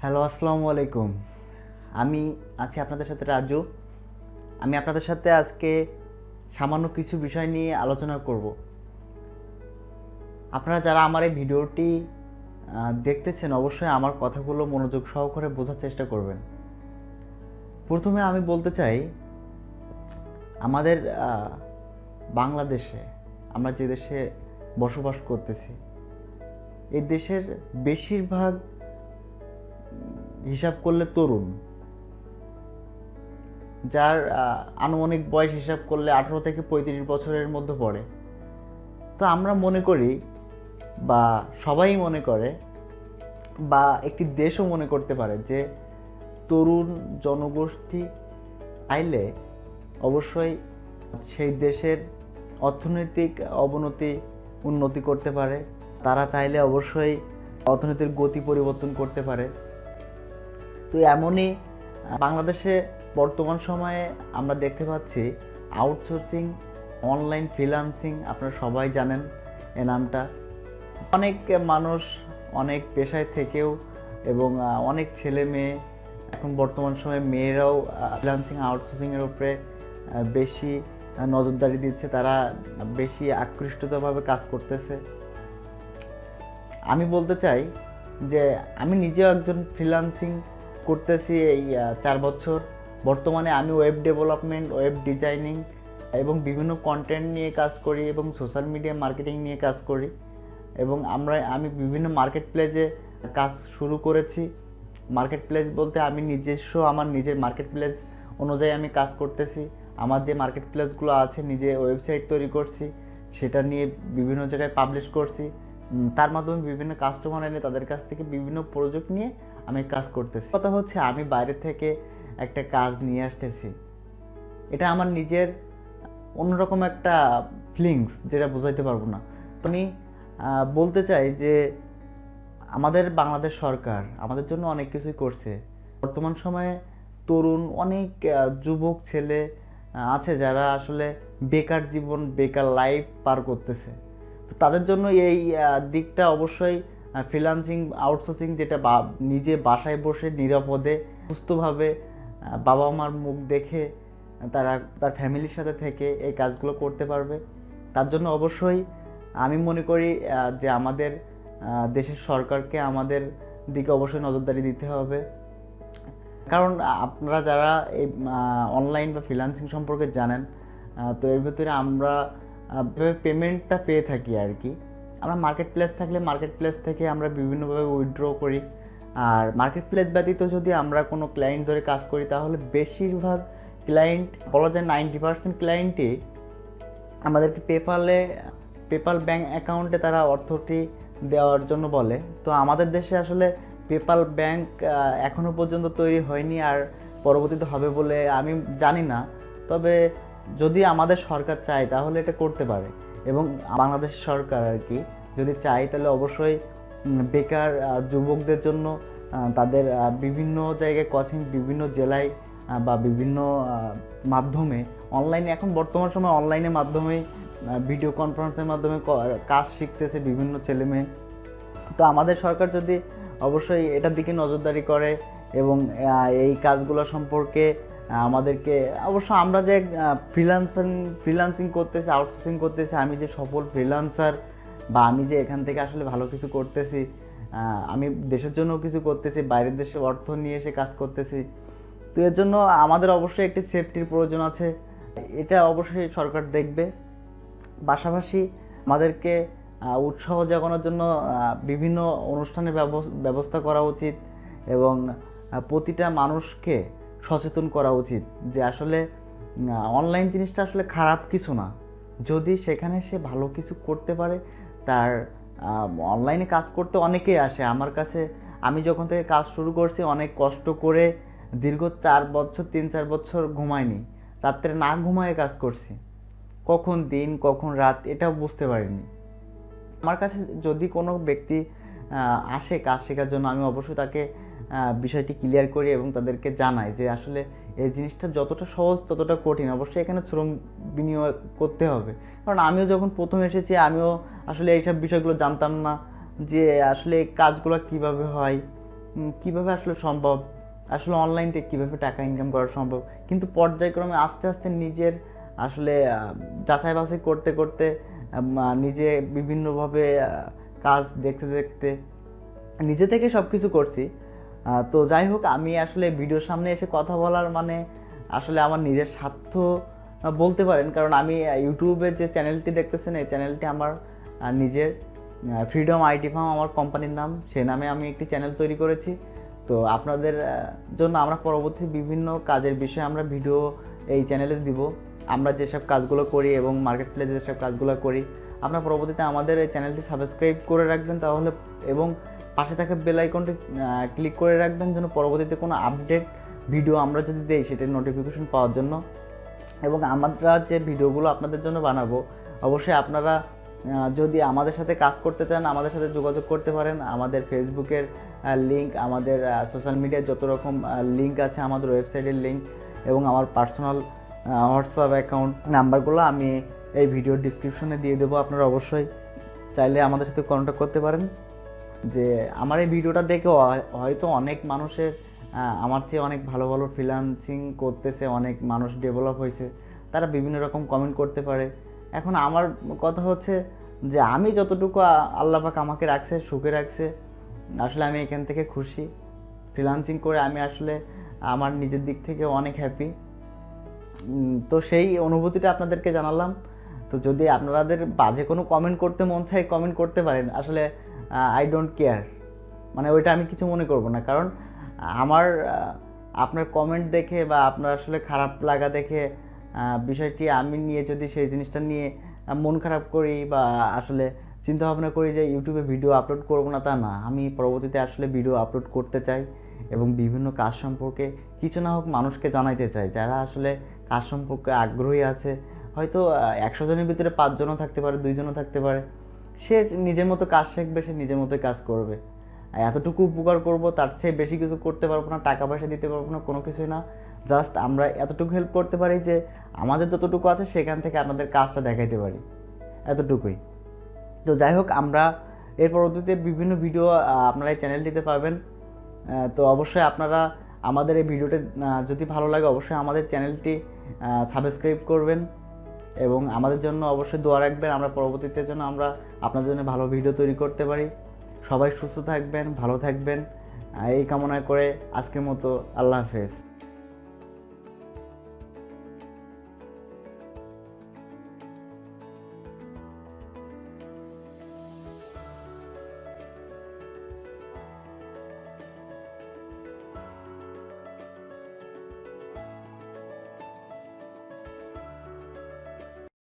Hello, আসসালামু আলাইকুম। আমি আছি আপনাদের সাথে রাজু। আমি আপনাদের সাথে আজকে সামান্য কিছু বিষয় নিয়ে আলোচনা করব। আপনারা যারা আমার এই ভিডিওটি দেখতেছেন অবশ্যই আমার কথাগুলো মনোযোগ সহকারে বোঝার চেষ্টা করবেন। প্রথমে আমি বলতে চাই, আমাদের বাংলাদেশে, আমরা যে দেশে বসবাস করতেছি, এই দেশের বেশিরভাগ হিসাব করলে তরুণ, যার আনুমানিক বয়স হিসাব করলে 18 থেকে 35 বছরের মধ্যে পড়ে। তো আমরা মনে করি, বা সবাই মনে করে, বা একটি দেশও মনে করতে পারে যে তরুণ জনগোষ্ঠী চাইলে অবশ্যই সেই দেশের অর্থনৈতিক উন্নতি করতে পারে। তারা চাইলে অবশ্যই অর্থনীতির গতি পরিবর্তন করতে পারে। তো এমনই বাংলাদেশে বর্তমান সময়ে আমরা দেখতে পাচ্ছি আউটসোর্সিং, অনলাইন ফ্রিল্যান্সিং, আপনারা সবাই জানেন এ নামটা। অনেক মানুষ অনেক পেশায় থেকেও এবং অনেক ছেলে মেয়ে, এখন বর্তমান সময়ে মেয়েরাও ফ্রিল্যান্সিং আউটসোর্সিংয়ের উপরে বেশি নজরদারি দিচ্ছে, তারা বেশি আকৃষ্টভাবে কাজ করতেছে। আমি বলতে চাই যে আমি নিজেও একজন ফ্রিল্যান্সিং করতেছি এই 4 বছর। বর্তমানে আমি ওয়েব ডেভেলপমেন্ট, ওয়েব ডিজাইনিং এবং বিভিন্ন কন্টেন্ট নিয়ে কাজ করি এবং সোশ্যাল মিডিয়া মার্কেটিং নিয়ে কাজ করি। এবং আমি বিভিন্ন মার্কেট প্লেসে কাজ শুরু করেছি। মার্কেট প্লেস বলতে আমি আমার নিজের মার্কেট প্লেস অনুযায়ী আমি কাজ করতেছি। আমার যে মার্কেট প্লেসগুলো আছে, নিজে ওয়েবসাইট তৈরি করছি, সেটা নিয়ে বিভিন্ন জায়গায় পাবলিশ করছি। তার মাধ্যমে বিভিন্ন কাস্টমার এনে তাদের কাছ থেকে বিভিন্ন প্রজেক্ট নিয়ে আমি কাজ করতেছি। কথা হচ্ছে, আমি বাইরে থেকে একটা কাজ নিয়ে আসতেছি, এটা আমার নিজের অন্যরকম একটা ফিলিংস, যেটা বোঝাইতে পারবো না। তো আমি বলতে চাই যে আমাদের বাংলাদেশ সরকার আমাদের জন্য অনেক কিছুই করছে। বর্তমান সময়ে তরুণ অনেক যুবক ছেলে আছে যারা আসলে বেকার জীবন, বেকার লাইফ পার করতেছে। তো তাদের জন্য এই দিকটা অবশ্যই ফ্রিল্যান্সিং আউটসোর্সিং, যেটা নিজে বাসায় বসে নিরাপদে সুস্থভাবে বাবা মার মুখ দেখে তার ফ্যামিলির সাথে থেকে এই কাজগুলো করতে পারবে। তার জন্য অবশ্যই আমি মনে করি যে আমাদের দেশের সরকারকে আমাদের দিকে অবশ্যই নজরদারি দিতে হবে। কারণ আপনারা যারা এই অনলাইন বা ফ্রিল্যান্সিং সম্পর্কে জানেন, তো এর ভিতরে আমরা পেমেন্টটা পেয়ে থাকি আর কি। আমরা মার্কেট প্লেস থাকলে মার্কেট প্লেস থেকে আমরা বিভিন্নভাবে উইথড্র করি। আর মার্কেট প্লেস ব্যতীত যদি আমরা কোনো ক্লায়েন্ট ধরে কাজ করি, তাহলে বেশিরভাগ ক্লায়েন্ট, বলা যায় 90% ক্লায়েন্টই আমাদেরকে পেপাল ব্যাঙ্ক অ্যাকাউন্টে তারা অর্থটি দেওয়ার জন্য বলে। তো আমাদের দেশে আসলে পেপাল ব্যাঙ্ক এখনও পর্যন্ত তৈরি হয়নি, আর পরবর্তীতে হবে বলে আমি জানি না। তবে যদি আমাদের সরকার চায় তাহলে এটা করতে পারে, এবং বাংলাদেশ সরকার আর কি যদি চায় তাহলে অবশ্যই বেকার যুবকদের জন্য তাদের বিভিন্ন জায়গায় কোচিং, বিভিন্ন জেলায় বা বিভিন্ন মাধ্যমে অনলাইনে, এখন বর্তমান সময় অনলাইনের মাধ্যমেই ভিডিও কনফারেন্সের মাধ্যমে কাজ শিখতেছে বিভিন্ন ছেলে মেয়ে। তো আমাদের সরকার যদি অবশ্যই এটার দিকে নজরদারি করে এবং এই কাজগুলো সম্পর্কে আমাদেরকে, অবশ্য আমরা যে ফ্রিল্যান্সিং করতেছি, আউটসোর্সিং করতেছি, আমি যে সফল ফ্রিল্যান্সার, বা আমি যে এখান থেকে আসলে ভালো কিছু করতেছি, আমি দেশের জন্য কিছু করতেছি, বাইরের দেশে অর্থ নিয়ে এসে কাজ করতেছি। তো এর জন্য আমাদের অবশ্যই একটি সেফটির প্রয়োজন আছে, এটা অবশ্যই সরকার দেখবে। পাশাপাশি আমাদেরকে উৎসাহ জাগানোর জন্য বিভিন্ন অনুষ্ঠানের ব্যবস্থা করা উচিত, এবং প্রতিটা মানুষকে সচেতন করা উচিত যে আসলে অনলাইন জিনিসটা আসলে খারাপ কিছু না। যদি সেখানে সে ভালো কিছু করতে পারে, তার অনলাইনে কাজ করতে অনেকেই আসে আমার কাছে। আমি যখন থেকে কাজ শুরু করছি, অনেক কষ্ট করে দীর্ঘ 3-4 বছর ঘুমাইনি, রাত্রে না ঘুমায়ে কাজ করছি, কখন দিন কখন রাত এটাও বুঝতে পারিনি। আমার কাছে যদি কোনো ব্যক্তি আসে কাজ শেখার জন্য, আমি অবশ্যই তাকে বিষয়টি ক্লিয়ার করি এবং তাদেরকে জানাই যে আসলে এই জিনিসটা যতটা সহজ ততটা কঠিন। অবশ্যই এখানে শ্রম বিনিয়োগ করতে হবে, কারণ আমিও যখন প্রথম এসেছি আমিও আসলে এইসব বিষয়গুলো জানতাম না যে আসলে এই কাজগুলো কীভাবে হয়। কিভাবে আসলে সম্ভব, আসলে অনলাইন থেকে কীভাবে টাকা ইনকাম করা সম্ভব। কিন্তু পর্যায়ক্রমে আস্তে আস্তে নিজের আসলে যাচাই বাছাই করতে করতে নিজে বিভিন্নভাবে কাজ দেখতে দেখতে নিজে থেকে সব কিছু করছি। তো যাই হোক, আমি আসলে ভিডিওর সামনে এসে কথা বলার মানে আসলে আমার নিজের স্বার্থ বলতে পারেন, কারণ আমি ইউটিউবে যে চ্যানেলটি দেখতেছেন এই চ্যানেলটি আমার নিজের ফ্রিডম আইটি ফার্ম আমার কোম্পানির নাম, সে নামে আমি একটি চ্যানেল তৈরি করেছি। তো আপনাদের জন্য আমরা পরবর্তী বিভিন্ন কাজের বিষয়ে আমরা ভিডিও এই চ্যানেলে দিব, আমরা যেসব কাজগুলো করি এবং মার্কেট প্লেসে যেসব কাজগুলো করি। আপনারা পরবর্তীতে আমাদের এই চ্যানেলটি সাবস্ক্রাইব করে রাখবেন তাহলে, এবং পাশে থাকা বেল আইকনটি ক্লিক করে রাখবেন যেন পরবর্তীতে কোনো আপডেট ভিডিও আমরা যদি দেই সেটার নোটিফিকেশন পাওয়ার জন্য। এবং আমরা যে ভিডিওগুলো আপনাদের জন্য বানাবো, অবশ্যই আপনারা যদি আমাদের সাথে কাজ করতে চান আমাদের সাথে যোগাযোগ করতে পারেন। আমাদের ফেসবুকের লিঙ্ক, আমাদের সোশ্যাল মিডিয়ার যত রকম লিঙ্ক আছে, আমাদের ওয়েবসাইটের লিঙ্ক এবং আমার পার্সোনাল হোয়াটসঅ্যাপ অ্যাকাউন্ট নাম্বারগুলো আমি এই ভিডিওর ডিসক্রিপশনে দিয়ে দেবো। আপনারা অবশ্যই চাইলে আমাদের সাথে কন্ট্যাক্ট করতে পারেন। যে আমার এই ভিডিওটা দেখে হয়তো অনেক মানুষের আমার চেয়ে অনেক ভালো ভালো ফ্রিল্যান্সিং করতেছে, অনেক মানুষ ডেভেলপ হয়েছে, তারা বিভিন্ন রকম কমেন্ট করতে পারে। এখন আমার কথা হচ্ছে যে আমি যতটুকু আল্লাহ পাক আমাকে রাখছে, সুখে রাখছে, আসলে আমি এখান থেকে খুশি। ফ্রিল্যান্সিং করে আমি আসলে আমার নিজের দিক থেকে অনেক হ্যাপি। তো সেই অনুভূতিটা আপনাদেরকে জানালাম। তো যদি আপনাদের বাজে কোনো কমেন্ট করতে মন চায় কমেন্ট করতে পারেন, আসলে আই ডোন্ট কেয়ার, মানে ওইটা আমি কিছু মনে করব না। কারণ আমার আপনার কমেন্ট দেখে বা আপনার আসলে খারাপ লাগা দেখে বিষয়টি আমি নিয়ে যদি সেই জিনিসটা নিয়ে মন খারাপ করি বা আসলে চিন্তা ভাবনা করি যে ইউটিউবে ভিডিও আপলোড করব না, তা না। আমি পরবর্তীতে আসলে ভিডিও আপলোড করতে চাই এবং বিভিন্ন কাজ সম্পর্কে কিছু না হোক মানুষকে জানাইতে চাই, যারা আসলে কাজ সম্পর্কে আগ্রহী আছে। হয়তো 100 জনের ভিতরে 5 জনও থাকতে পারে, 2 জনও থাকতে পারে, সে নিজের মতো কাজ শিখবে, সে নিজের মতোই কাজ করবে। এতটুকু উপকার করব, তার চেয়ে বেশি কিছু করতে পারবো না, টাকা পয়সা দিতে পারবো না, কোনো কিছুই না। জাস্ট আমরা এতটুকু হেল্প করতে পারি যে আমাদের যতটুকু আছে সেখান থেকে আপনাদের কাজটা দেখাইতে পারি, এতটুকুই। তো যাই হোক, আমরা এর পরবর্তীতে বিভিন্ন ভিডিও আপনারা এই চ্যানেলটিতে পাবেন। তো অবশ্যই আপনারা আমাদের এই ভিডিওটা যদি ভালো লাগে অবশ্যই আমাদের চ্যানেলটি সাবস্ক্রাইব করবেন এবং আমাদের জন্য অবশ্যই দোয়া রাখবেন, আমরা পরবর্তীতে যেন আমরা আপনাদের জন্য ভালো ভিডিও তৈরি করতে পারি। সবাই সুস্থ থাকবেন, ভালো থাকবেন, এই কামনা করে আজকের মতো আল্লাহ হাফেজ।